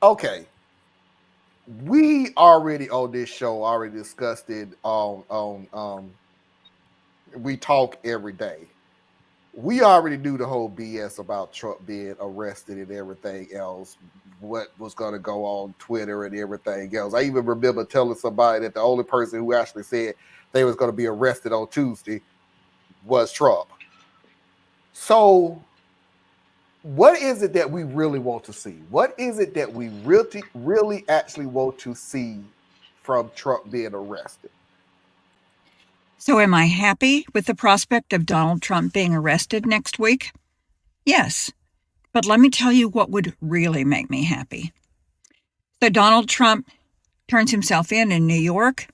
Okay, we already on this show already discussed it on we talk every day. We already knew the whole BS about Trump being arrested and everything else, what was going to go on Twitter and everything else. I even remember telling somebody that the only person who actually said they was going to be arrested on Tuesday was Trump. So what is it that we really want to see? What is it that we really actually want to see from Trump being arrested? So, am I happy with the prospect of Donald Trump being arrested next week? Yes. But let me tell you what would really make me happy. So, Donald Trump turns himself in New York.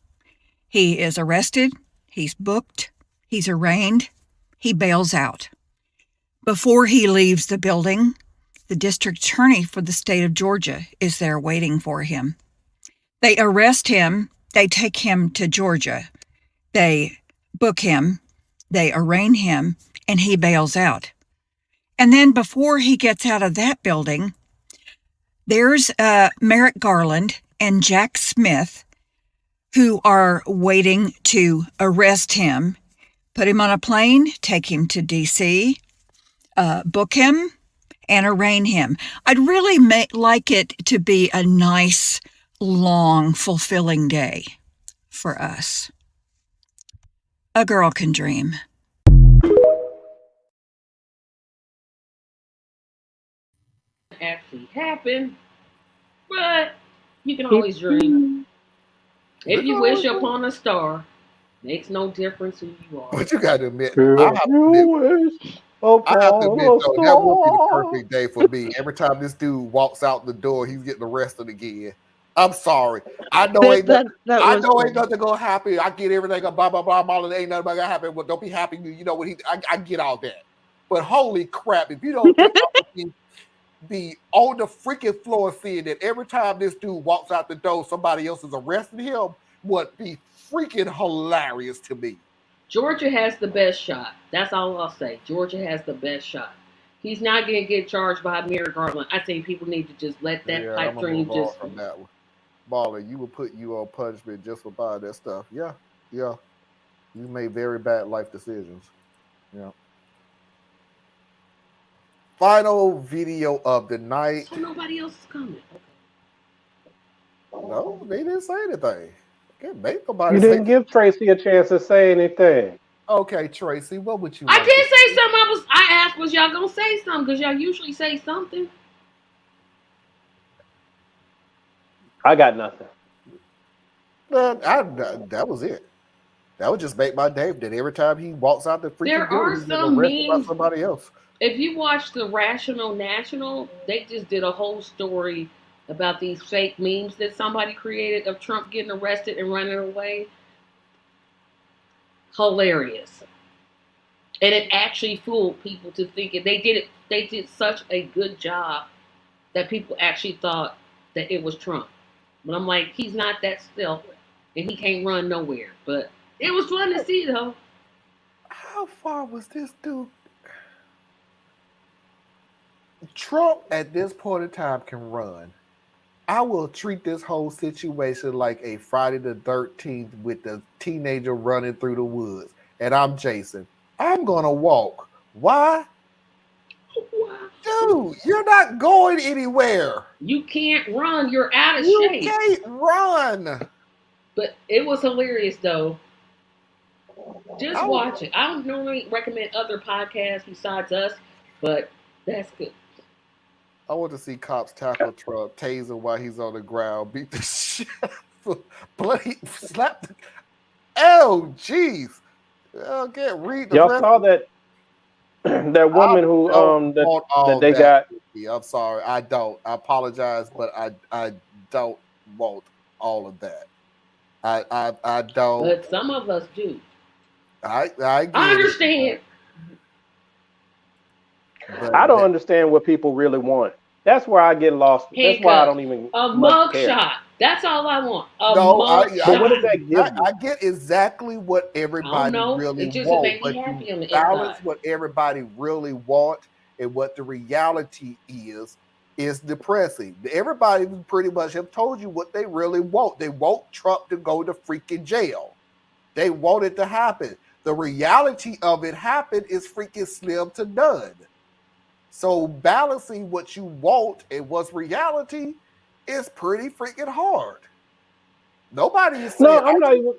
He is arrested. He's booked. He's arraigned. He bails out. Before he leaves the building, the district attorney for the state of Georgia is there waiting for him. They arrest him. They take him to Georgia. They book him. They arraign him, and he bails out. And then before he gets out of that building, there's Merrick Garland and Jack Smith who are waiting to arrest him, put him on a plane, take him to D.C., book him, and arraign him. I'd really like it to be a nice, long, fulfilling day for us. A girl can dream. Actually happen, but you can always dream. If you wish upon a star, makes no difference who you are. But you got to admit, If you wish I have to upon admit a though, that would be the star. perfect day for me. Every time this dude walks out the door, he's getting arrested again. I'm sorry. I know ain't nothing, ain't nothing gonna happen. I get everything blah blah blah. All ain't nothing gonna happen. Well, don't be happy. You know what I get all that. But holy crap, if you don't think I would be on the freaking floor seeing that every time this dude walks out the door, somebody else is arresting him, would be freaking hilarious to me. Georgia has the best shot. That's all I'll say. Georgia has the best shot. He's not going to get charged by Merrick Garland. I think people need to just let that pipe dream just. From that one. Baller, you will put you on punishment just for buying that stuff. Yeah, yeah. You made very bad life decisions. Yeah. Final video of the night. So nobody else is coming. No, they didn't say anything. Can't make nobody You didn't give Tracy a chance to say anything. Okay, Tracy, what would you? I did say something. I asked, was y'all gonna say something? Because y'all usually say something. I got nothing. That was it. That would just make my day. That every time he walks out the freaking door, he's getting arrested by somebody else. If you watch the Rational National, they just did a whole story about these fake memes that somebody created of Trump getting arrested and running away. Hilarious. And it actually fooled people to thinking they did such a good job that people actually thought that it was Trump. But I'm like, he's not that stealth and he can't run nowhere. But it was fun to see though. How far was this dude? Trump at this point in time can run. I will treat this whole situation like a Friday the 13th with the teenager running through the woods. And I'm Jason. I'm going to walk. Why? Dude, you're not going anywhere. You can't run. You're out of shape. You can't run. But it was hilarious, though. Just watch it. I don't normally recommend other podcasts besides us, but that's good. I want to see cops tackle Trump, tase him while he's on the ground, beat the shit, bloody slap. Oh, jeez. I can't read the. Y'all saw that woman who that they got. I'm sorry, I don't. I apologize, but I don't want all of that. I don't. But some of us do. I understand. I don't understand what people really want. That's where I get lost. That's why I don't even. A mug shot. That's all I want. But what does that give you? I get exactly what everybody really wants, but you balance what everybody really wants and what the reality is is depressing. Everybody pretty much have told you what they really want. They want Trump to go to freaking jail. They want it to happen. The reality of it happen is freaking slim to none. So balancing what you want and what's reality is pretty freaking hard. Nobody is saying. No, I'm not even.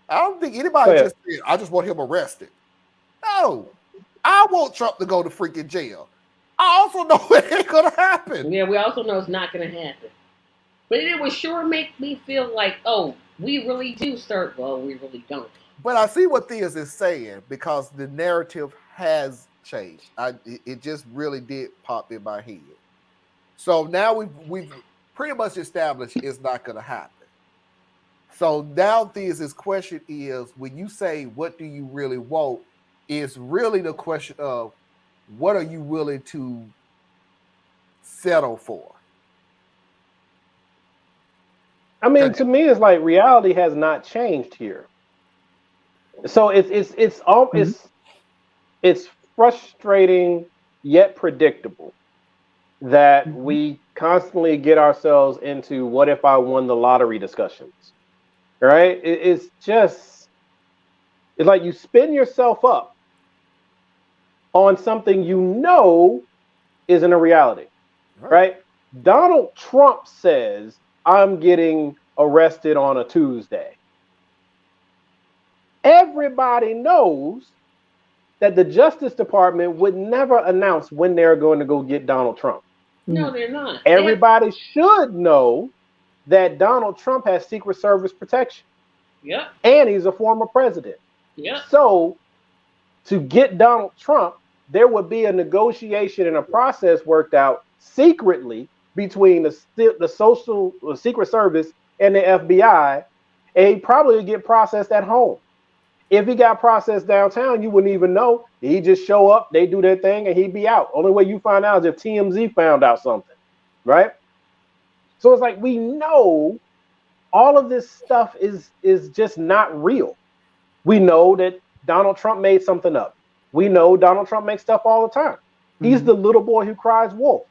I don't think Go anybody ahead. just said, "I just want him arrested." No, I want Trump to go to freaking jail. I also know it ain't gonna happen. Yeah, we also know it's not going to happen. But it would sure make me feel like, oh, we really do start. Well, we really don't. But I see what Theus is saying because the narrative has changed. It just really did pop in my head. So now we've pretty much established it's not going to happen. So now Theus's question is, when you say what do you really want, is really the question of what are you willing to settle for? I mean, to me, it's like reality has not changed here. So it's frustrating yet predictable that we constantly get ourselves into what if I won the lottery discussions, right? It's like you spin yourself up on something you know isn't a reality, right? Donald Trump says, I'm getting arrested on a Tuesday. Everybody knows that the Justice Department would never announce when they're going to go get Donald Trump. No, they're not. Everybody should know that Donald Trump has Secret Service protection. Yep. And he's a former president. Yep. So to get Donald Trump, there would be a negotiation and a process worked out secretly between the Secret Service and the FBI, and he probably would get processed at home. If he got processed downtown, you wouldn't even know. He'd just show up, they do their thing, and he'd be out. Only way you find out is if TMZ found out something, right? So it's like we know all of this stuff is just not real. We know that Donald Trump made something up. We know Donald Trump makes stuff all the time. He's the little boy who cries wolf.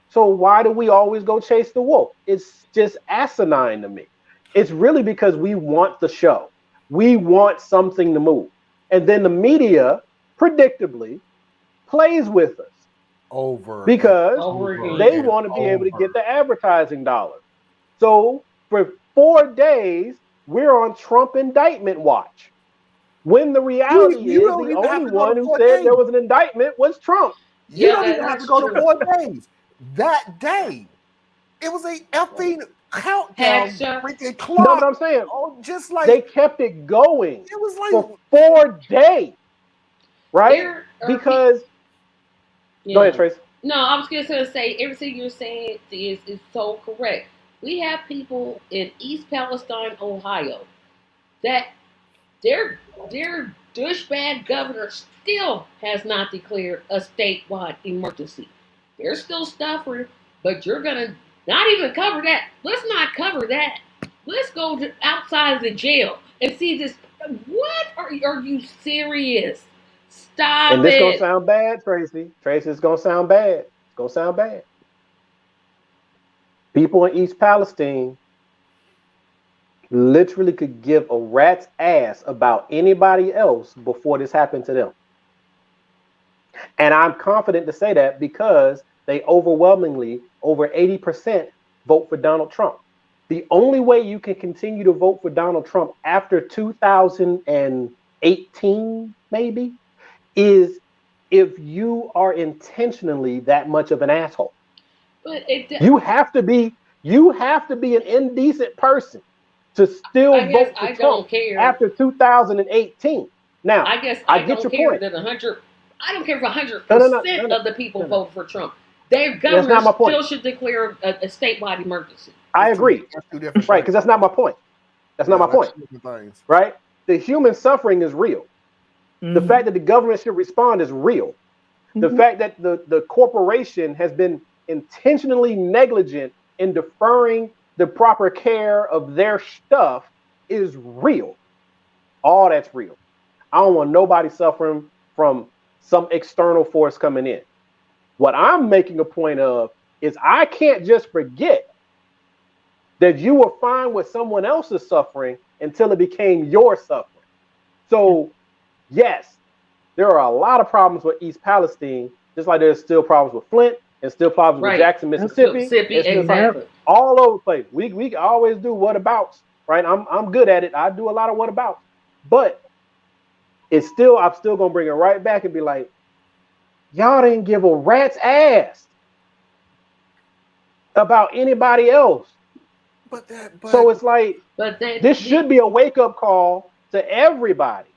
So why do we always go chase the wolf? It's just asinine to me. It's really because we want the show. We want something to move. And then the media, predictably, plays with us. Because they want to be able to get the advertising dollars. So for 4 days, we're on Trump indictment watch. When the reality is the only one who said there was an indictment was Trump. You don't even have to go to 4 days. That day, it was a effing countdown, freaking clock. No, but I'm saying, just like they kept it going. It was like for 4 days, right? Because go ahead, Trace. No, I was just gonna say everything you're saying is so correct. We have people in East Palestine, Ohio, that their douchebag governor still has not declared a statewide emergency. They're still suffering, but you're gonna not even cover that. Let's not cover that. Let's go outside of the jail and see this. What are you serious? Stop and this it. Gonna sound bad, Tracy. Tracy, it's gonna sound bad. It's gonna sound bad. People in East Palestine literally could give a rat's ass about anybody else before this happened to them. And I'm confident to say that because they overwhelmingly, over 80%, vote for Donald Trump. The only way you can continue to vote for Donald Trump after 2018, maybe, is if you are intentionally that much of an asshole. But you have to be an indecent person to still vote for Trump after 2018. Now, I guess I get your point. That I don't care if 100% of the people vote for Trump. Their governor still should declare a statewide emergency. I agree. Right, because that's not my point. That's not my point. Right? The human suffering is real. The fact that the government should respond is real. The fact that the corporation has been intentionally negligent in deferring the proper care of their stuff is real. All that's real. I don't want nobody suffering from some external force coming in. What I'm making a point of is I can't just forget that you were fine with someone else's suffering until it became your suffering. So, yes, there are a lot of problems with East Palestine, just like there's still problems with Flint and still problems with Right. Jackson, Mississippi, Mississippi, and still exactly. all over the place. We always do whatabouts, right? I'm good at it. I do a lot of whatabouts, but I'm still gonna bring it right back and be like, y'all didn't give a rat's ass about anybody else. So it's like this should be a wake up call to everybody.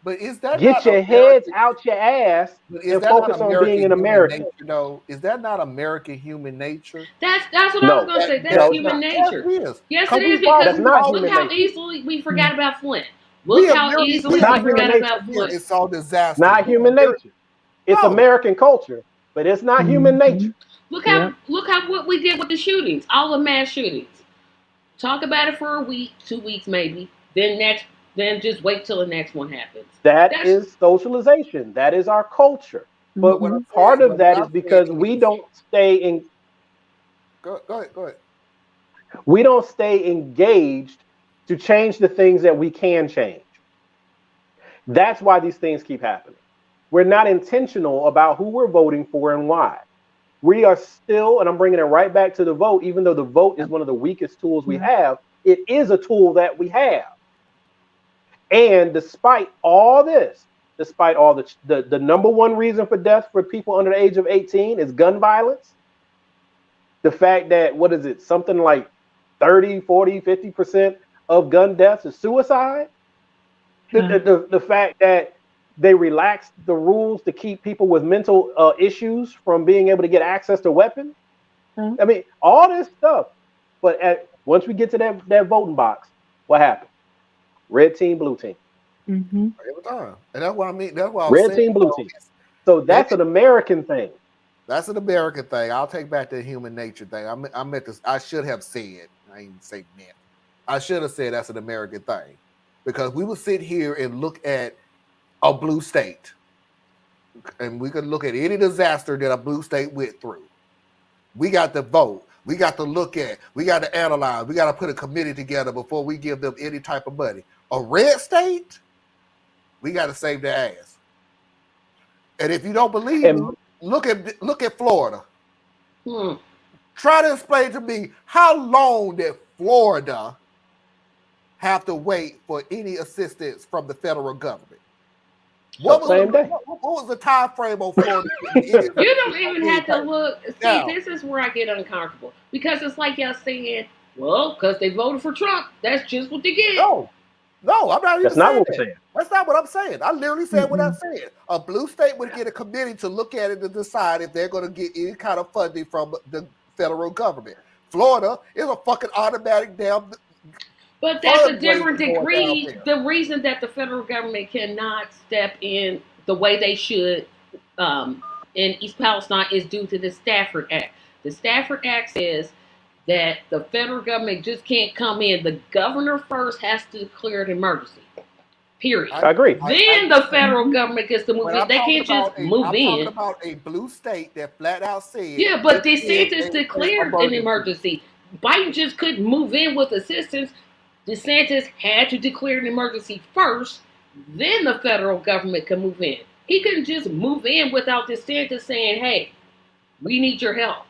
But is that Get not your heads out your ass But is and that not focus on being American an human American. nature, though? Is that not American human nature? That's what I was No, gonna say. That's no, it's human not. nature. Yes, it is. Yes, it Because is because That's not look human how nature. easily we forgot about Flint. we Look have how literally easily It's we not human forgot nature. about Flint. it's all It's disasters. not human nature. It's No, American culture, but it's not human nature. Look how what we did with the shootings, all the mass shootings. Talk about it for a week, 2 weeks maybe. Then just wait till the next one happens. That That's is socialization. That is our culture. but But what I'm part saying, of but what that is I'm saying because we is, don't stay in go ahead. we don't stay engaged to change the things that we can change. That's why these things keep happening. We're not intentional about who we're voting for and why. We are still, and I'm bringing it right back to the vote, even though the vote is one of the weakest tools we have, it is a tool that we have. And despite all this, despite all the number one reason for death for people under the age of 18 is gun violence. The fact that, what is it, something like 30, 40, 50% of gun deaths is suicide. The fact that they relaxed the rules to keep people with mental issues from being able to get access to weapons. I mean, all this stuff. But once we get to that voting box, what happens? Red team, blue team. Every time, and that's what I mean. That's what I was Red saying. team, blue team. So that's an American thing. That's an American thing. I'll take back the human nature thing. I meant this. I should have said. I didn't say meant. I should have said that's an American thing, because we would sit here and look at a blue state, and we could look at any disaster that a blue state went through. We got to vote. We got to look at. We got to analyze. We got to put a committee together before we give them any type of money. A red state, we got to save their ass. And if you don't believe me, look at Florida. Try to explain to me how long did Florida have to wait for any assistance from the federal government? What was the time frame on Florida? You don't even have to look. See, this is where I get uncomfortable, because it's like y'all saying, well, because they voted for Trump, that's just what they get. No, I'm not even That's not saying what that. we're saying. That's not what I'm saying. I literally said what I said. A blue state would get a committee to look at it to decide if they're going to get any kind of funding from the federal government. Florida is a fucking automatic damn. But that's a different degree. The reason that the federal government cannot step in the way they should in East Palestine is due to the Stafford Act. The Stafford Act says that the federal government just can't come in. The governor first has to declare an emergency. Period. I agree. Then the federal government gets to move in. They can't just move in. I'm talking about a blue state that flat out said. Yeah, but DeSantis declared an emergency. Biden just couldn't move in with assistance. DeSantis had to declare an emergency first, then the federal government can move in. He couldn't just move in without DeSantis saying, hey, we need your help.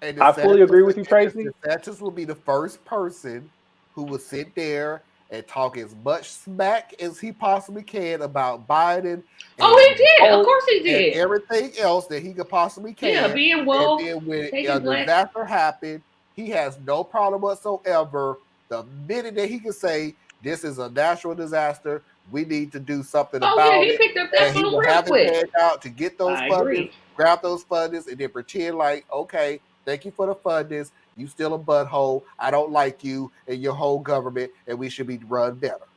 I fully agree with you, Tracy. DeSantis will be the first person who will sit there and talk as much smack as he possibly can about Biden. He did. Of course he did. And everything else that he could possibly can. Yeah, being woke. And then when a disaster happened, he has no problem whatsoever. The minute that he can say, this is a natural disaster, we need to do something about it. He picked up that phone real quick. Out to get those fundings, grab those fundings, and then pretend like, okay, thank you for the fundings. You still a butthole. I don't like you and your whole government, and we should be run better.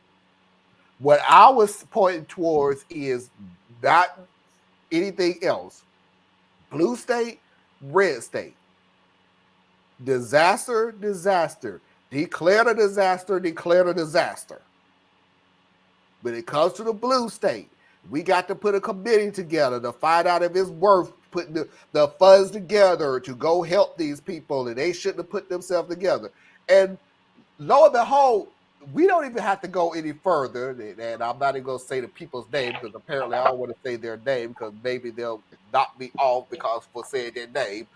What I was pointing towards is not anything else. Blue state, red state. Disaster. Declare the disaster. When it comes to the blue state, we got to put a committee together to find out if it's worth putting the funds together to go help these people, and they shouldn't have put themselves together. And lo and behold, we don't even have to go any further. And I'm not even going to say the people's name because apparently I don't want to say their name because maybe they'll knock me off because for saying their name.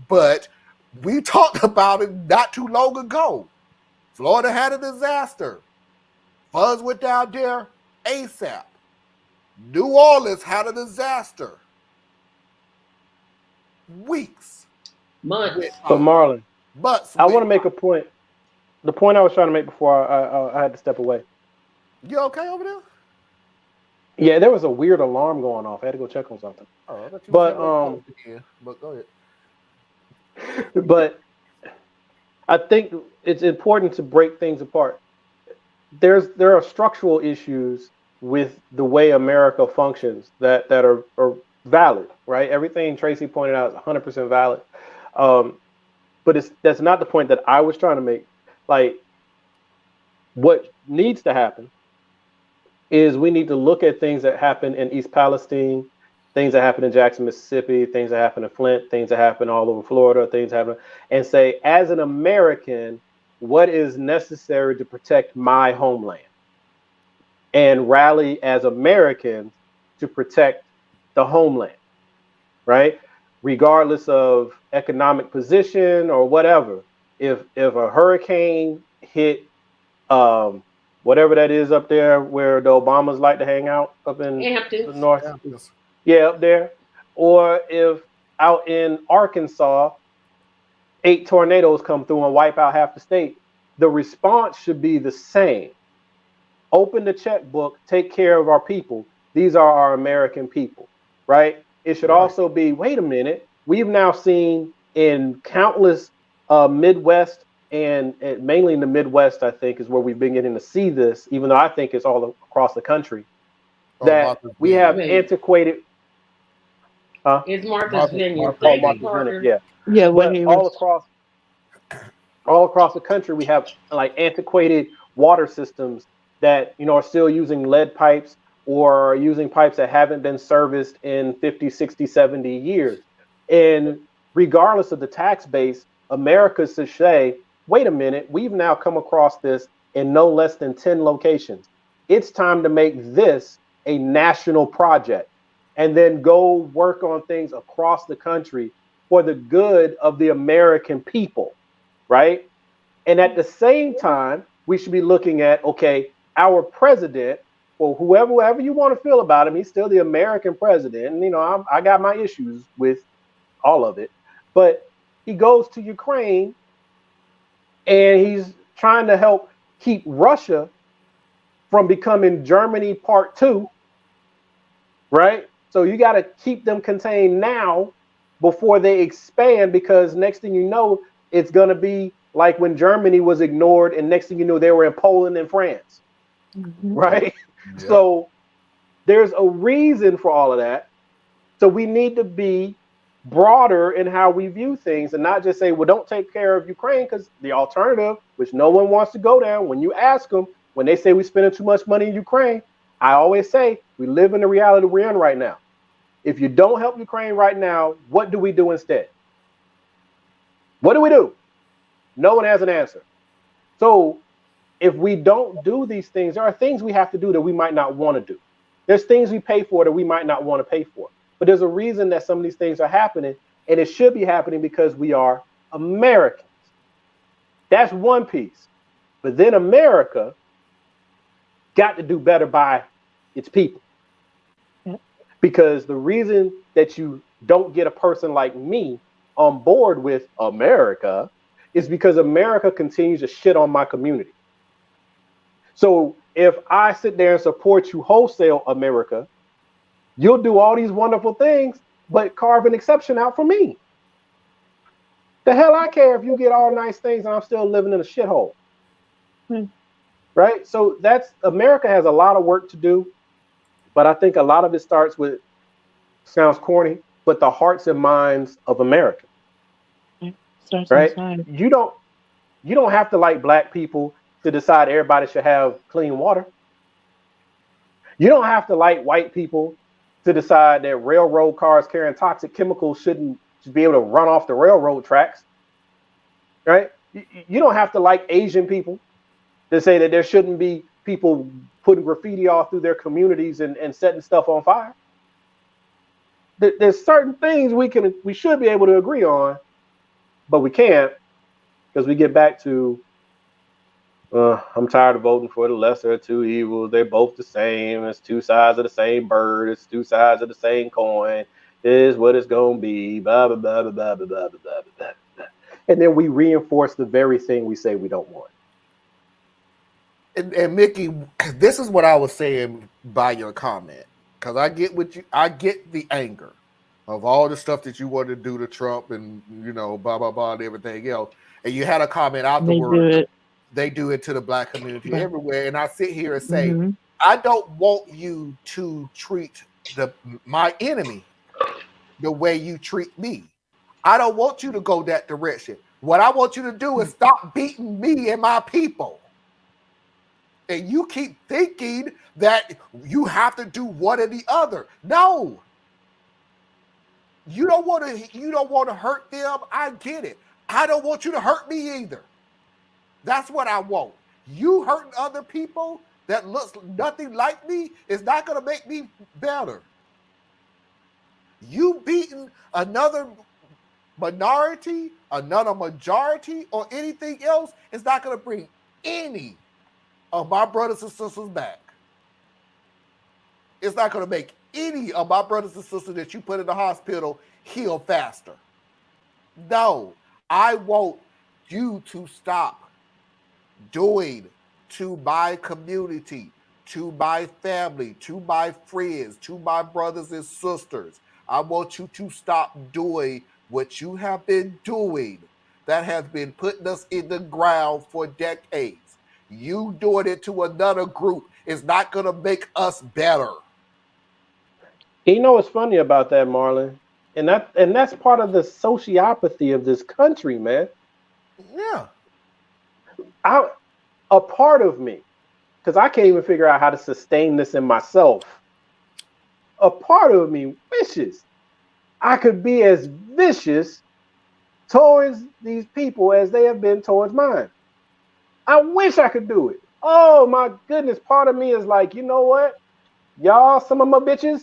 But we talked about it not too long ago. Florida had a disaster. Funds went down there ASAP. New Orleans had a disaster. Weeks Months. went But by. Marlon, Months I want went to make by. a point. The point I was trying to make before I had to step away. You okay over there? Yeah, there was a weird alarm going off. I had to go check on something. Oh, I thought you was But having a cold again. But go ahead. but I think it's important to break things apart. There are structural issues with the way America functions that are valid, right? Everything Tracy pointed out is 100% valid. Um, but that's not the point that I was trying to make. Like, what needs to happen is we need to look at things that happen in East Palestine, things that happen in Jackson, Mississippi, things that happen in Flint, things that happen all over Florida, things happen, and say, as an American, what is necessary to protect my homeland? And rally as Americans to protect the homeland, right? Regardless of economic position or whatever. If a hurricane hit um, whatever that is up there where the Obamas like to hang out up in the Hamptons. north, Yeah, just yeah, up there, or if out in Arkansas, 8 tornadoes come through and wipe out half the state, the response should be the same. Open the checkbook, take care of our people. These are our American people, right? It should right. also be, wait a minute, we've now seen in countless Midwest and mainly in the Midwest, I think, is where we've been getting to see this, even though I think it's all across the country, Oh, that Martha's we Vineyard. have Vineyard. antiquated, It's Martha's Vineyard. Martha's oh, Thank you, Vineyard. Martha's Vineyard, Parker. yeah. Yeah, when But he was all across the country, we have like antiquated water systems that are still using lead pipes or using pipes that haven't been serviced in 50, 60, 70 years. And regardless of the tax base, America should say, wait a minute, we've now come across this in no less than 10 locations. It's time to make this a national project and then go work on things across the country for the good of the American people, right? And at the same time, we should be looking at, okay, our president, or whoever you want to feel about him, he's still the American president. And, I got my issues with all of it. But he goes to Ukraine and he's trying to help keep Russia from becoming Germany part two, right? So you got to keep them contained now before they expand, because next thing you know, it's going to be like when Germany was ignored, and next thing you know, they were in Poland and France, right? Yep. So there's a reason for all of that. So we need to be broader in how we view things and not just say, well, don't take care of Ukraine, because the alternative, which no one wants to go down, when you ask them, when they say we're spending too much money in Ukraine, I always say we live in the reality we're in right now. If you don't help Ukraine right now, what do we do instead? What do we do? No one has an answer. So if we don't do these things, there are things we have to do that we might not want to do. There's things we pay for that we might not want to pay for. But there's a reason that some of these things are happening, and it should be happening because we are Americans. That's one piece. But then America got to do better by its people. Because the reason that you don't get a person like me on board with America is because America continues to shit on my community. So if I sit there and support you wholesale, America, you'll do all these wonderful things, but carve an exception out for me. The hell I care if you get all nice things and I'm still living in a shithole. Right? So America has a lot of work to do, but I think a lot of it starts with, sounds corny, but the hearts and minds of America. starts Right? inside. You don't have to like black people to decide everybody should have clean water. You don't have to like white people to decide that railroad cars carrying toxic chemicals should be able to run off the railroad tracks, right? You don't have to like Asian people to say that there shouldn't be people putting graffiti all through their communities and setting stuff on fire. There's certain things we should be able to agree on, but we can't because we get back to I'm tired of voting for the lesser of two evils. They're both the same. It's two sides of the same bird. It's two sides of the same coin. It is what it's gonna be. Blah blah blah blah blah blah blah blah blah blah. And then we reinforce the very thing we say we don't want. And Mickey, this is what I was saying by your comment, because I get the anger of all the stuff that you want to do to Trump and blah blah blah and everything else. And you had a comment They do afterward. it. They do it to the black community Right. everywhere. And I sit here and say, Mm-hmm. I don't want you to treat my enemy the way you treat me. I don't want you to go that direction. What I want you to do is stop beating me and my people. And you keep thinking that you have to do one or the other. No. You don't want to hurt them. I get it. I don't want you to hurt me either. That's what I want. You hurting other people that looks nothing like me is not going to make me better. You beating another minority, another majority, or anything else is not going to bring any of my brothers and sisters back. It's not going to make any of my brothers and sisters that you put in the hospital heal faster. No, I want you to stop doing to my community, to my family, to my friends, to my brothers and sisters. I want you to stop doing what you have been doing that has been putting us in the ground for decades. You doing it to another group is not going to make us better. You know what's funny about that, Marlon? And that's part of the sociopathy of this country, man. Yeah. A part of me, because I can't even figure out how to sustain this in myself. A part of me wishes I could be as vicious towards these people as they have been towards mine. I wish I could do it. Oh my goodness, part of me is like, you know what? Y'all, some of my bitches,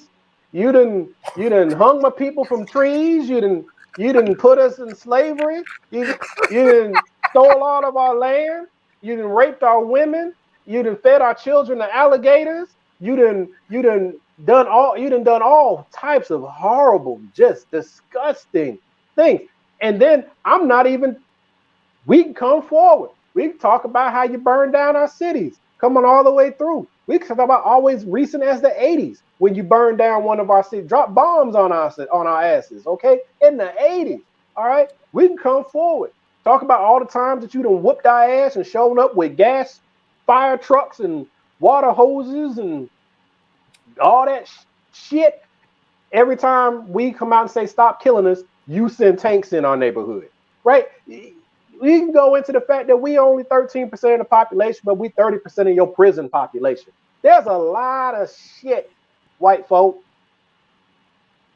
you done hung my people from trees, you done put us in slavery, you done stole all of our land, you done raped our women, you done fed our children to alligators, you done all types of horrible, just disgusting things. And then we can come forward. We can talk about how you burned down our cities, coming all the way through. We can talk about always recent as the 80s when you burned down one of our cities, drop bombs on our asses, okay? In the 80s, all right? We can come forward. Talk about all the times that you done whooped our ass and shown up with gas, fire trucks, and water hoses and all that shit. Every time we come out and say, stop killing us, you send tanks in our neighborhood, right? We can go into the fact that we only 13% of the population, but we 30% of your prison population. There's a lot of shit, white folk.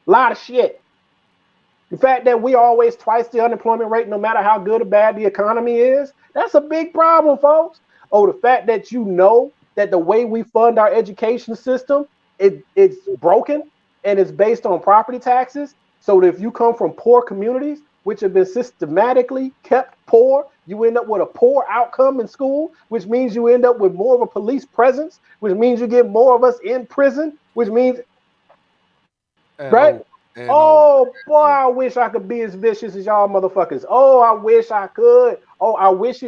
A lot of shit. The fact that we always twice the unemployment rate, no matter how good or bad the economy is, that's a big problem, folks. Oh, the fact that you know that the way we fund our education system, it's broken and it's based on property taxes. So that if you come from poor communities, which have been systematically kept poor, you end up with a poor outcome in school, which means you end up with more of a police presence, which means you get more of us in prison, which means, right? Oh boy, I wish I could be as vicious as y'all motherfuckers. Oh, I wish I could. Oh, I wish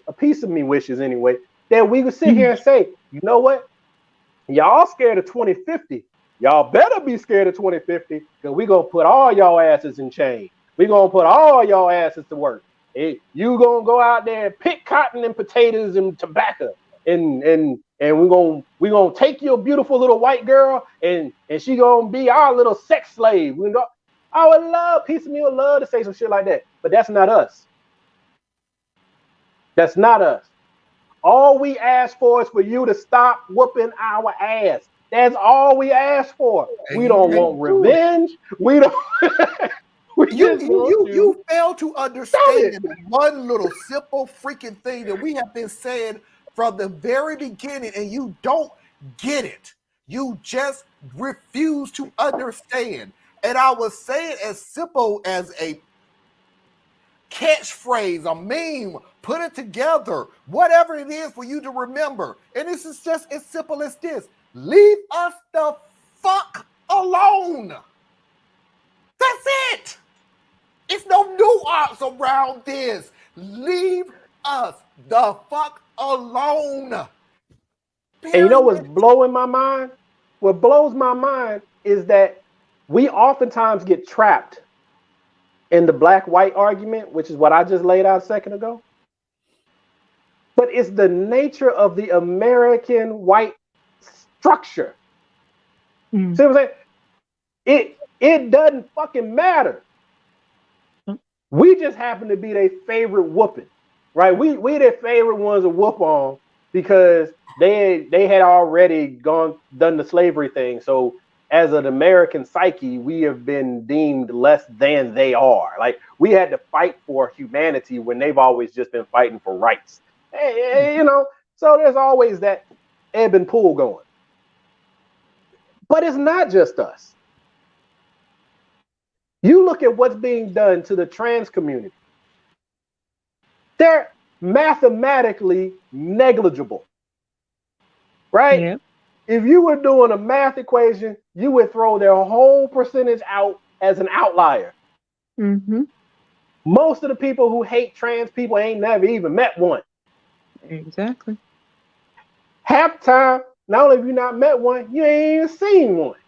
a piece of me wishes anyway, that we could sit here and say, you know what? Y'all scared of 2050. Y'all better be scared of 2050 because we're going to put all y'all asses in chains. We're going to put all y'all asses to work. Hey, you going to go out there and pick cotton and potatoes and tobacco. And we're gonna take your beautiful little white girl and she gonna be our little sex slave. I would love, piece of me would love to say some shit like that, but that's not us. That's not us. All we ask for is for you to stop whooping our ass. That's all we ask for. And We you don't can't want do it. revenge. We don't. We just want You you. fail to Stop it. understand one little simple freaking thing that we have been saying from the very beginning, and you don't get it. You just refuse to understand. And I was saying as simple as a catchphrase, a meme, put it together, whatever it is for you to remember. And this is just as simple as this: leave us the fuck alone. That's it. It's no nuance around this. Leave us the fuck alone. And you know what's Period. blowing my mind? What blows my mind is that we oftentimes get trapped in the black-white argument, which is what I just laid out a second ago. But it's the nature of the American white structure. Mm. See what I'm saying? It doesn't fucking matter. We just happen to be their favorite whooping, right? We their favorite ones to whoop on because they had already done the slavery thing. So as an American psyche, we have been deemed less than they are. Like we had to fight for humanity when they've always just been fighting for rights. You know, so there's always that ebb and pool going. But it's not just us. You look at what's being done to the trans community. They're mathematically negligible, right? Yep. If you were doing a math equation, you would throw their whole percentage out as an outlier. Mm-hmm. Most of the people who hate trans people ain't never even met one. Exactly. Half the time, not only have you not met one, you ain't even seen one.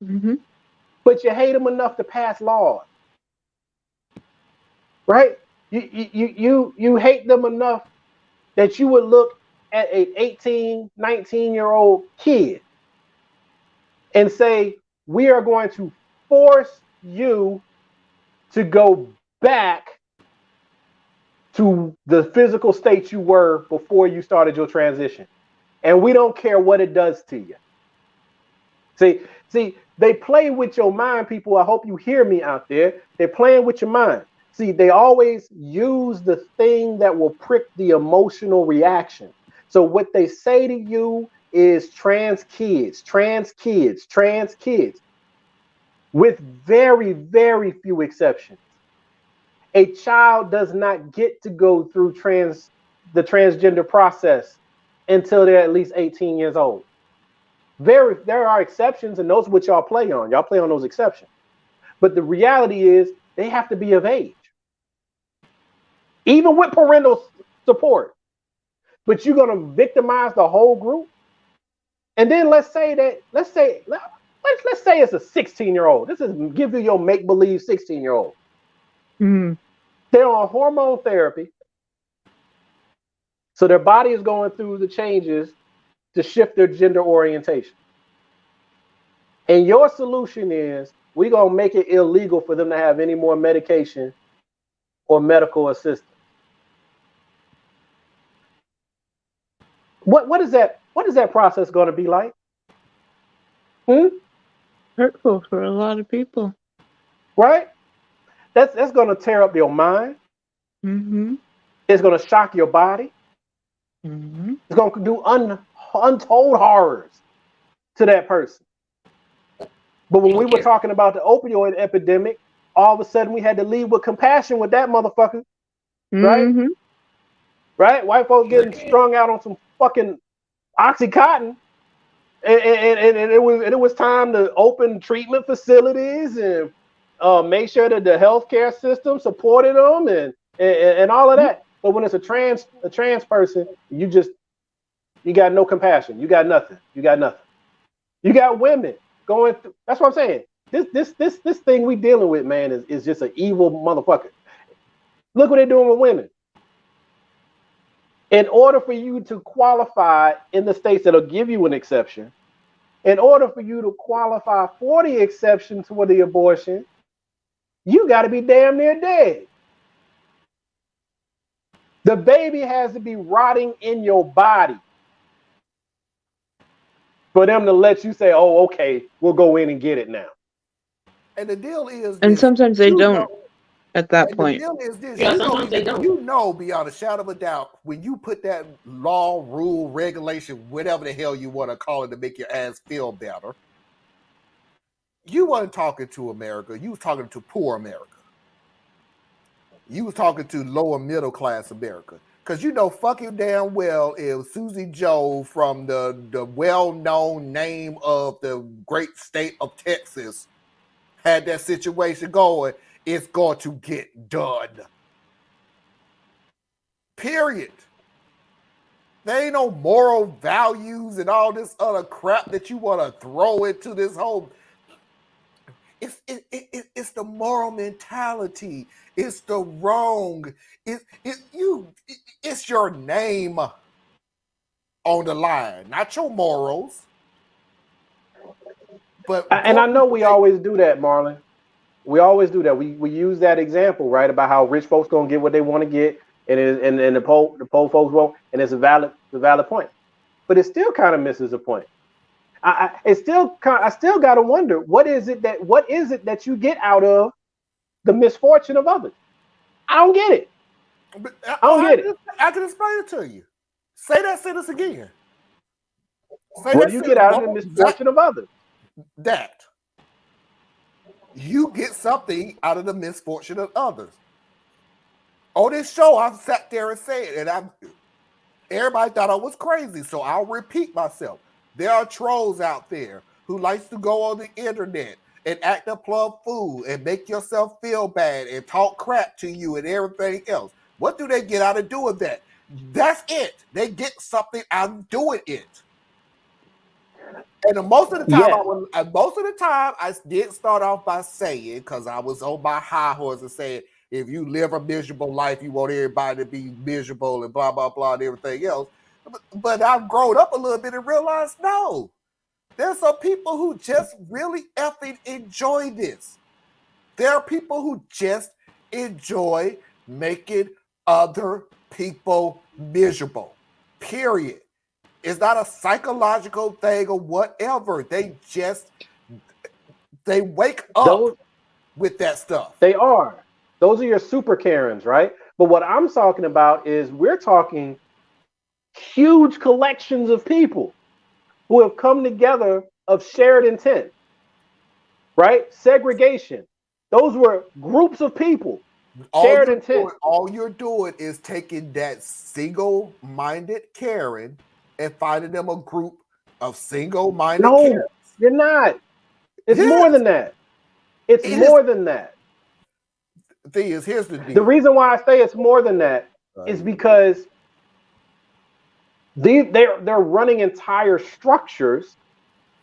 Mm-hmm. But you hate them enough to pass laws, right? You hate them enough that you would look at an 18, 19-year-old kid and say, we are going to force you to go back to the physical state you were before you started your transition. And we don't care what it does to you. See, they play with your mind, people. I hope you hear me out there. They're playing with your mind. See, they always use the thing that will prick the emotional reaction. So what they say to you is trans kids, trans kids, trans kids, with very, very few exceptions. A child does not get to go through the transgender process until they're at least 18 years old. There are exceptions, and those what y'all play on. Y'all play on those exceptions. But the reality is they have to be of age, even with parental support. But you're gonna victimize the whole group. And then let's say let's say it's a 16-year-old. This is give you your make-believe 16-year-old. Mm. They're on hormone therapy. So their body is going through the changes to shift their gender orientation. And your solution is we're going to make it illegal for them to have any more medication or medical assistance. What is that process going to be like? Hurtful for a lot of people. Right? That's going to tear up your mind. Mm-hmm. It's going to shock your body. Mm-hmm. It's going to do untold horrors to that person. But when we were talking about the opioid epidemic, all of a sudden we had to lead with compassion with that motherfucker, right? Mm-hmm. Right? White folks getting strung out on some fucking Oxycontin, and it was time to open treatment facilities and make sure that the healthcare system supported them and all of that. But when it's a trans person, you got no compassion. You got nothing. You got nothing. You got women going through. That's what I'm saying. This thing we dealing with, man, is just an evil motherfucker. Look what they're doing with women. In order for you to qualify in the states that'll give you an exception, in order for you to qualify for the exception for the abortion, you got to be damn near dead. The baby has to be rotting in your body. for them to let you say, "Oh, okay, we'll go in and get it now." And the deal is And this: sometimes they you don't know. at that And the point. deal is this: Yeah, sometimes they don't. you know beyond a shadow of a doubt when you put that law, rule, regulation, whatever the hell you want to call it to make your ass feel better. You weren't talking to America. You was talking to poor America. You was talking to lower middle class America. Because you know fucking damn well if Susie Joe from the well-known name of the great state of Texas had that situation going, it's going to get done. Period. There ain't no moral values and all this other crap that you want to throw into this whole. It's the moral mentality. It's the wrong. It's your name on the line, not your morals. But And poor I know people we think, always do that, Marlon. We always do that. We use that example, right, about how rich folks gonna get what they want to get, and the poor folks won't, and it's a valid point. But it still kind of misses a point. I still gotta wonder what is it that you get out of the misfortune of others? I don't get it. but I don't get it. I can explain it to you. Say that sentence again. Say What do that you get sentence out of one the more misfortune of others? that you get something out of the misfortune of others. On this show, I've sat there and said, everybody thought I was crazy, so I'll repeat myself. There are trolls out there who likes to go on the internet and act a plum fool and make yourself feel bad and talk crap to you and everything else. What do they get out of doing that? That's it. They get something out of doing it. And most of the time, Yes. I did start off by saying, because I was on my high horse and saying, if you live a miserable life, you want everybody to be miserable and blah blah blah and everything else. But I've grown up a little bit and realized no, there's some people who just really effing enjoy this. There are people who just enjoy making other people miserable. Period. It's not a psychological thing or whatever. They wake up Those with that stuff. they are. Those are your super Karens, right? But what I'm talking about is we're talking huge collections of people who have come together of shared intent, right? Segregation. Those were groups of people, shared intent. All you're doing is taking that single-minded Karen and finding them a group of single-minded No, Karens. you're not. It's more Yes, than that. It's it is. more than that. The thing is, here's the The deal. reason why I say it's more than that is because they're running entire structures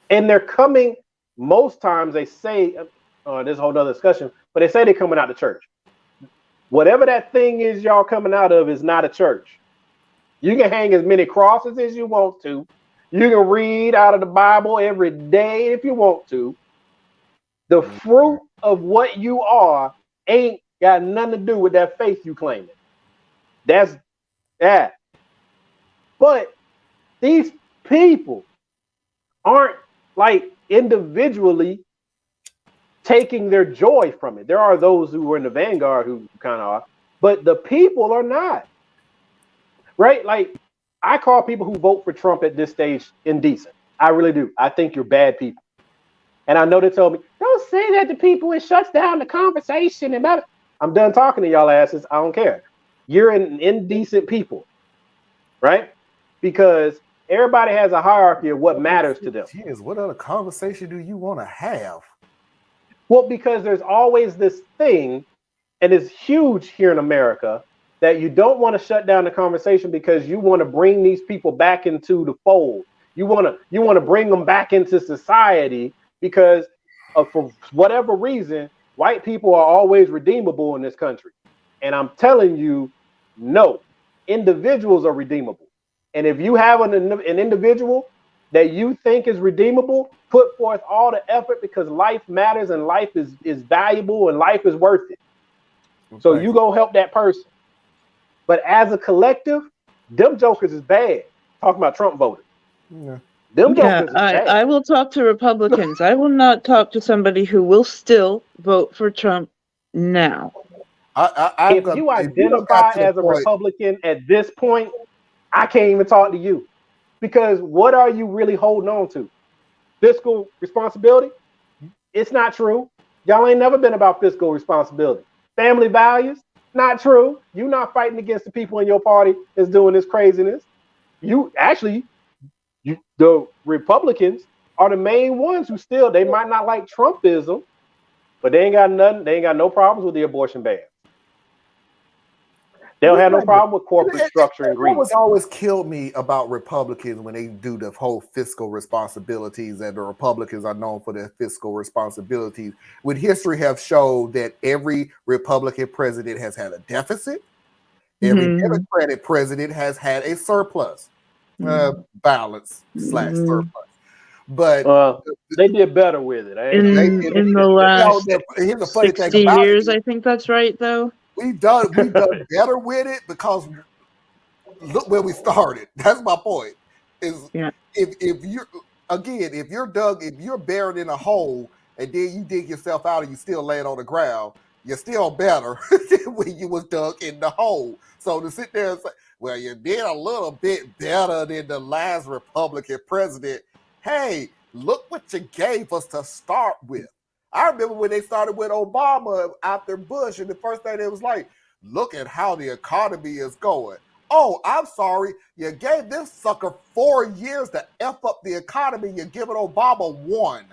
and they're coming. Most times they say there's a whole other discussion, but they say they're coming out of church. Whatever that thing is y'all coming out of is not a church. You can hang as many crosses as you want to. You can read out of the Bible every day if you want to. The fruit of what you are ain't got nothing to do with that faith you claiming. That's that. But these people aren't like individually taking their joy from it. There are those who are in the vanguard who kind of are, but the people are not. Right? Like I call people who vote for Trump at this stage indecent. I really do. I think you're bad people. And I know they told me, don't say that to people. It shuts down the conversation. And I'm done talking to y'all asses. I don't care. You're an indecent people, right? Because everybody has a hierarchy of what matters to them. Yes, what other conversation do you want to have? Well, because there's always this thing, and it's huge here in America, that you don't want to shut down the conversation because you want to bring these people back into the fold. You want to bring them back into society because for whatever reason, white people are always redeemable in this country. And I'm telling you, no, individuals are redeemable. And if you have an individual that you think is redeemable, put forth all the effort because life matters and life is valuable and life is worth it. So you go help that person. But as a collective, them jokers is bad. Talking about Trump voters. Yeah. Them Yeah, jokers is I bad. will talk to Republicans. I will not talk to somebody who will still vote for Trump now. I'm If gonna. you If you don't got identify to the as a point, Republican at this point, I can't even talk to you because what are you really holding on to? Fiscal responsibility? It's not true. Y'all ain't never been about fiscal responsibility. Family values? Not true. You're not fighting against the people in your party that's doing this craziness. You actually, the Republicans are the main ones who still, they might not like Trumpism, but they ain't got nothing. They ain't got no problems with the abortion ban. They don't we have no got to- problem with corporate structure and what greed. was always killed me about Republicans when they do the whole fiscal responsibilities, and the Republicans are known for their fiscal responsibilities. With history have showed that every Republican president has had a deficit. Every Mhm. Democratic president has had a surplus, balance slash Mm. surplus. But They did better with it. they did. In the Well, last here's the funny thing 60 about it years, is I think that's right, though. we done better with it because look where we started. That's my point. Is Yeah. if you're again, if you're buried in a hole and then you dig yourself out and you still laying on the ground, you're still better than when you was dug in the hole. So to sit there and say, well, you did a little bit better than the last Republican president. Hey, look what you gave us to start with. I remember when they started with Obama after Bush, and the first thing they was like, look at how the economy is going. Oh, I'm sorry. You gave this sucker 4 years to F up the economy. You're giving Obama 1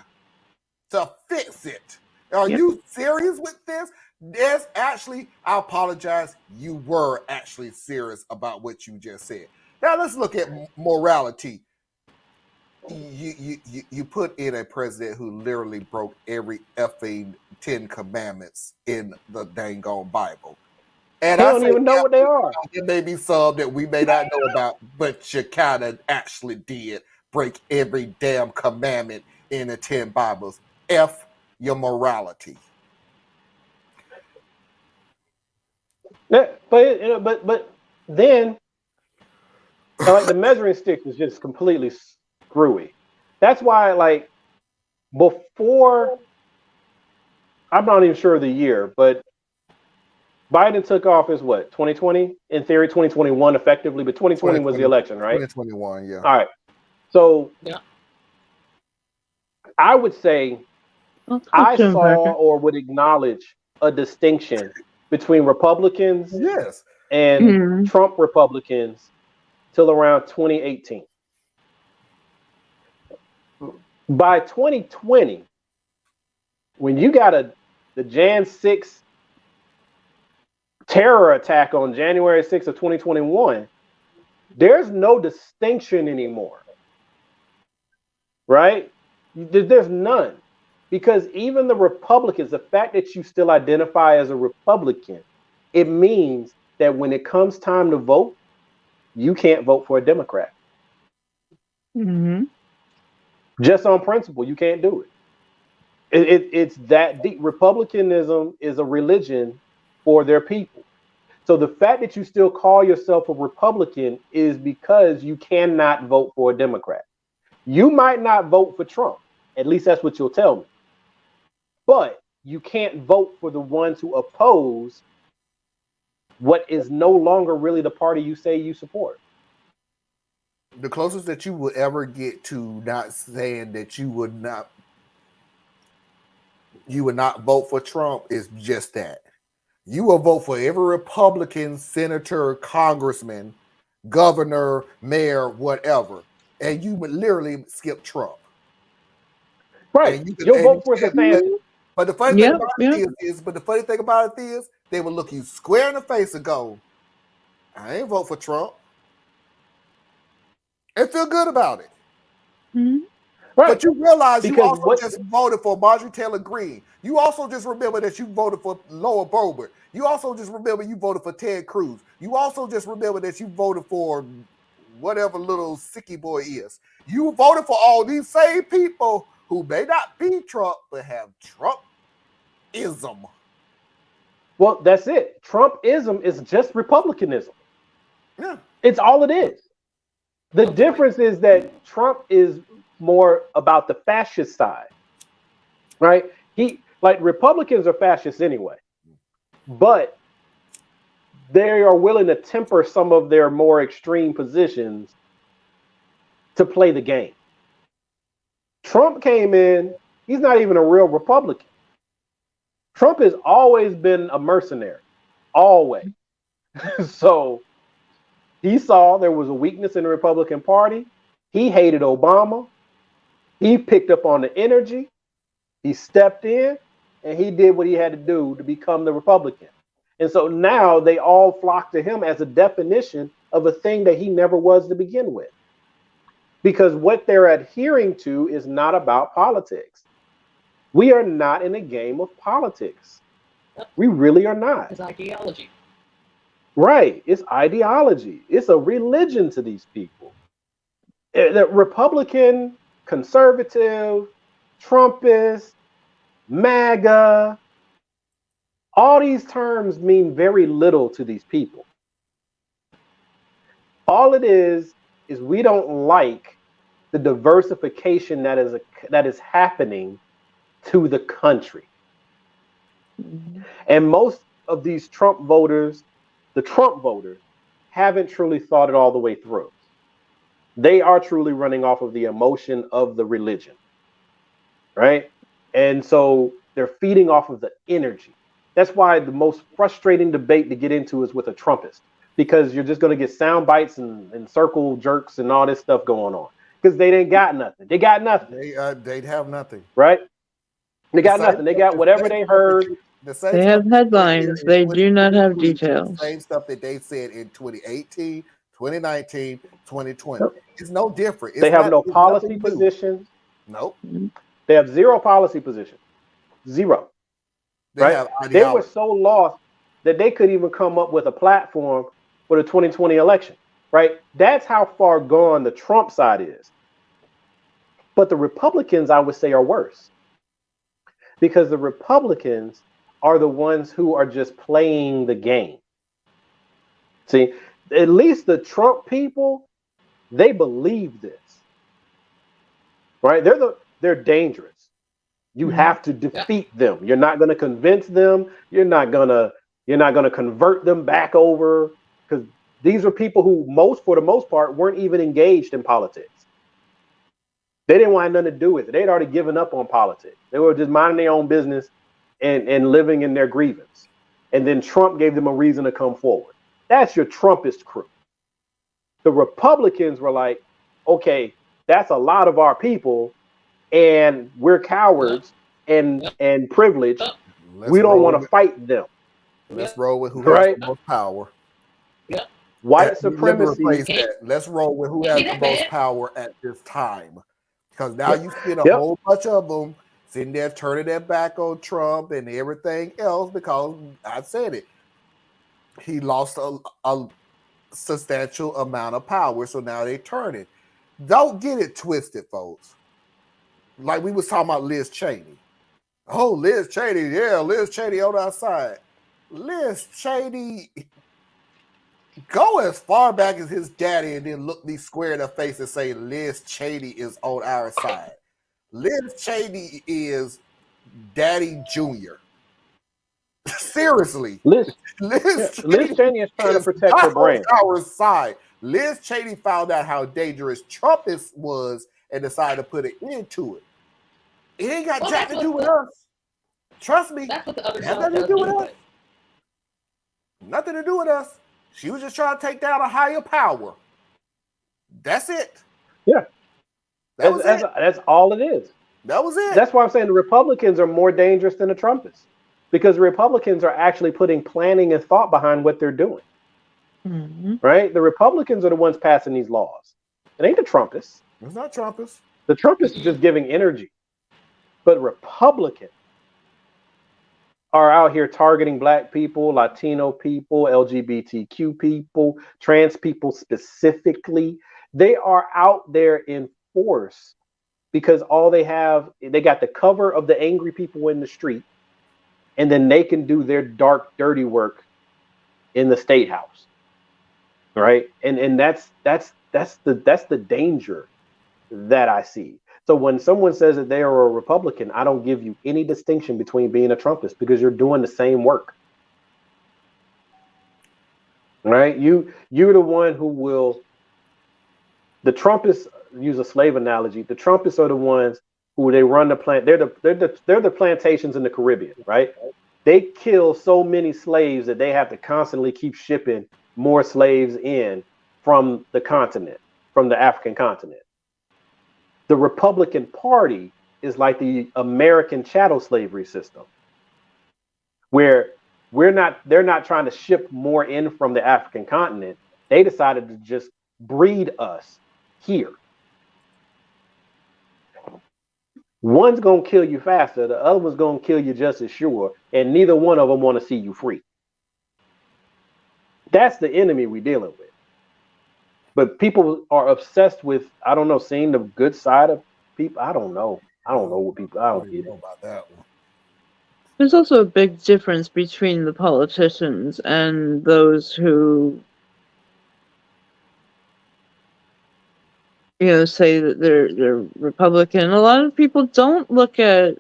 to fix it. Are Yep. you serious with this? Yes, actually, I apologize. You were actually serious about what you just said. Now let's look at morality. You put in a president who literally broke every effing 10 commandments in the dang on Bible. And He I don't say, even know what they are. there may be some that we may not know about, but you kind of actually did break every damn commandment in the 10 Bibles. F your morality. But then like the measuring stick is just completely screwy. That's why like before I'm not even sure of the year, but Biden took office what 2020 in theory 2021 effectively, but 2020 was the 2020, election, right? 2021, yeah. All right. So Yeah. I would say I'll talk I to him, saw Parker. or would acknowledge a distinction between Republicans Yes. and Mm. Trump Republicans till around 2018. By 2020, when you got the Jan 6 terror attack on January 6th of 2021, there's no distinction anymore. Right? There's none. Because even the Republicans, the fact that you still identify as a Republican, it means that when it comes time to vote, you can't vote for a Democrat. Mm-hmm. Just on principle, you can't do it. It's that deep. Republicanism is a religion for their people. So the fact that you still call yourself a Republican is because you cannot vote for a Democrat. You might not vote for Trump. At least that's what you'll tell me. But you can't vote for the ones who oppose what is no longer really the party you say you support. The closest that you would ever get to not saying that you would not vote for Trump is just that. You will vote for every Republican, senator, congressman, governor, mayor, whatever, and you would literally skip Trump. Right. And you could, You'll vote for DeSantis. but the funny thing Yep. about Yep. it is, they will look you square in the face and go, "I ain't vote for Trump," and feel good about it. Mm-hmm. Right. But you realize you Because also just voted for Marjorie Taylor Greene. You also just remember that you voted for Laura Boebert. You also just remember you voted for Ted Cruz. You also just remember that you voted for whatever little sicky boy is. You voted for all these same people who may not be Trump, but have Trumpism. well, that's it. Trumpism is just Republicanism. Yeah. It's all it is. The difference is that Trump is more about the fascist side, right? Republicans are fascists anyway, but they are willing to temper some of their more extreme positions to play the game. Trump came in, he's not even a real Republican. Trump has always been a mercenary, always. So he saw there was a weakness in the Republican Party. He hated Obama. He picked up on the energy. He stepped in and he did what he had to do to become the Republican. And so now they all flock to him as a definition of a thing that he never was to begin with. Because what they're adhering to is not about politics. We are not in a game of politics. We really are not. It's ideology. Right. It's ideology. It's a religion to these people. The Republican, conservative, Trumpist, MAGA, all these terms mean very little to these people. All it is we don't like the diversification that is happening to the country. And most of these Trump voters, the Trump voters, haven't truly thought it all the way through. They are truly running off of the emotion of the religion, right? And so they're feeding off of the energy. That's why the most frustrating debate to get into is with a Trumpist, because you're just going to get sound bites and circle jerks and all this stuff going on, because they ain't got nothing. They got nothing. They'd have nothing, right? They got nothing. They got whatever they heard. They have headlines. They do not have details. The same stuff that they said in 2018, 2019, 2020. It's no different. They have no policy positions. Nope. They have zero policy position. Zero. Right? They were so lost that they couldn't even come up with a platform for the 2020 election. Right? That's how far gone the Trump side is. But the Republicans, I would say, are worse. Because the Republicans are the ones who are just playing the game. See, at least the Trump people, they believe this. Right? They're dangerous. You have to defeat them. You're not going to convince them. You're not going to convert them back over, because these are people who for the most part weren't even engaged in politics. They didn't want nothing to do with it. They'd already given up on politics. They were just minding their own business and living in their grievance. And then Trump gave them a reason to come forward. That's your Trumpist crew. The Republicans were like, okay, that's a lot of our people, and we're cowards and privileged. We don't want to fight them. Let's roll with who has the most power. White supremacy. Let's roll with who has the most power at this time. Because now you see a whole bunch of them sitting there turning their back on Trump and everything else, because I said it. He lost a substantial amount of power, so now they turn it. Don't get it twisted, folks. Like we was talking about Liz Cheney. Oh, Liz Cheney, Liz Cheney on our side. Liz Cheney, go as far back as his daddy and then look me square in the face and say Liz Cheney is on our side. Liz Cheney is Daddy Jr. Seriously. Liz Cheney is trying to protect her brand. Our side. Liz Cheney found out how dangerous Trumpist was and decided to put an end to it. It ain't got jack to do with us. Trust me. That's what the other side nothing to do with us. Nothing to do with us. She was just trying to take down a higher power. That's it. Yeah. That's all it is. That was it. That's why I'm saying the Republicans are more dangerous than the Trumpists, because the Republicans are actually putting planning and thought behind what they're doing. Mm-hmm. Right? The Republicans are the ones passing these laws. It ain't the Trumpists. It's not Trumpists. The Trumpists are just giving energy. But Republicans are out here targeting Black people, Latino people, LGBTQ people, trans people specifically. They are out there in force because all they got the cover of the angry people in the street, and then they can do their dark, dirty work in the State House. Right? And that's that's the danger that I see. So when someone says that they are a Republican, I don't give you any distinction between being a Trumpist because you're doing the same work. Right? You're the one who will the Trumpists use a slave analogy. The Trumpists are the ones who they run the plant. They're the plantations in the Caribbean, right? They kill so many slaves that they have to constantly keep shipping more slaves in from the continent, from the African continent. The Republican Party is like the American chattel slavery system, where they're not trying to ship more in from the African continent. They decided to just breed us here. One's gonna kill you faster, the other one's gonna kill you just as sure, and neither one of them want to see you free. That's the enemy we're dealing with. But people are obsessed with, I don't know, seeing the good side of people. I don't know. I don't know what people. I don't get it. About that one. There's also a big difference between the politicians and those who, say that they're Republican. A lot of people don't look at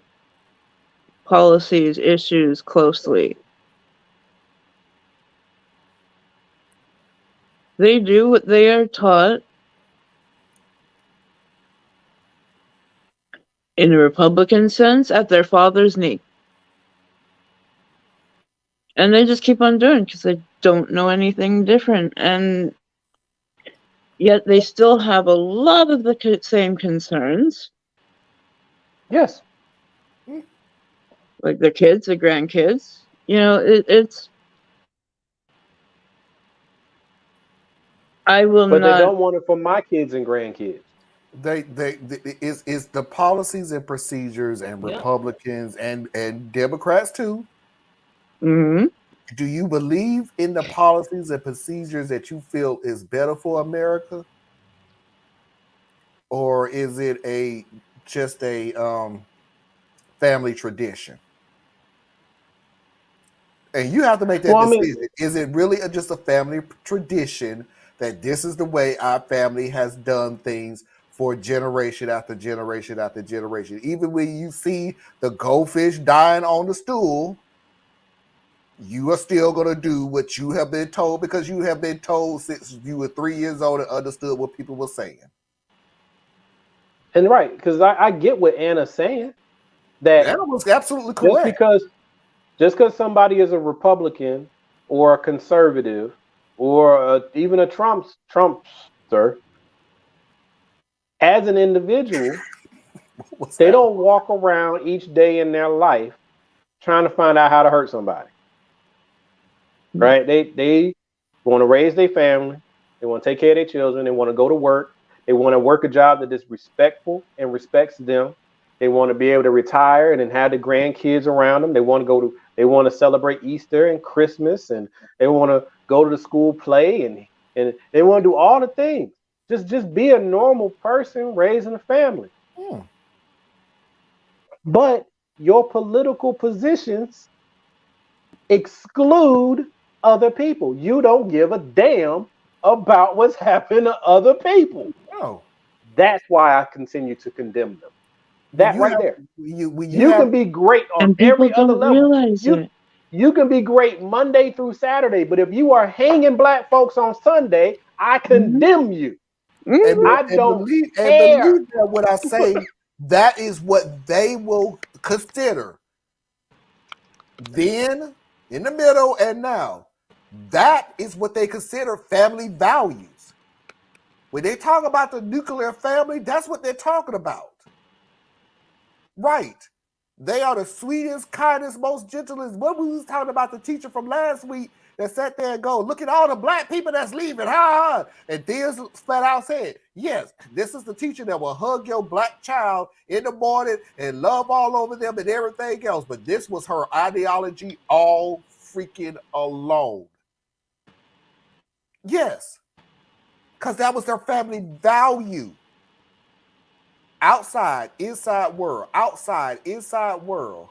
policies, issues closely. They do what they are taught in a Republican sense at their father's knee. And they just keep on doing because they don't know anything different. And yet they still have a lot of the same concerns. Yes. Like their kids, their grandkids. It's. I will But not. they don't want it for my kids and grandkids. They is the policies and procedures and Yep. Republicans and Democrats too. Mm-hmm. Do you believe in the policies and procedures that you feel is better for America, or is it just a family tradition? And you have to make that Well, I mean, decision. Is it really just a family tradition that this is the way our family has done things for generation after generation after generation? Even when you see the goldfish dying on the stool, you are still going to do what you have been told because you have been told since you were 3 years old and understood what people were saying. and right, because I get what Anna's saying, that That was absolutely just correct. because somebody is a Republican or a conservative or even a Trumpster, as an individual, they don't walk around each day in their life trying to find out how to hurt somebody. Right? They want to raise their family. They want to take care of their children. They want to go to work. They want to work a job that is respectful and respects them. They want to be able to retire and then have the grandkids around them. They want to celebrate Easter and Christmas, and they want to go to the school play, and they want to do all the things. Just be a normal person raising a family. But your political positions exclude other people. You don't give a damn about what's happening to other people. No. That's why I continue to condemn them. That right there. You can be great on and people every other don't level. realize it. You can be great Monday through Saturday, but if you are hanging black folks on Sunday, I condemn you. Mhm. I don't believe care. that what I say, that is what they will consider. Then, in the middle, and now, that is what they consider family values. When they talk about the nuclear family, that's what they're talking about. Right. They are the sweetest, kindest, most gentlest. What we was talking about the teacher from last week that sat there and go, look at all the black people that's leaving, ha ha. And Thea's flat out said, yes, this is the teacher that will hug your black child in the morning and love all over them and everything else. But this was her ideology all freaking alone. Yes. Because that was their family value. Outside, inside world. Outside, inside world.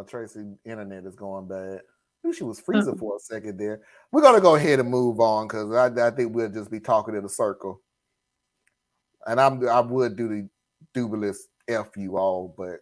Tracy, internet is going bad. knew she was freezing for a second there. We're gonna go ahead and move on because I think we'll just be talking in a circle. And I would do the dubious F you all, but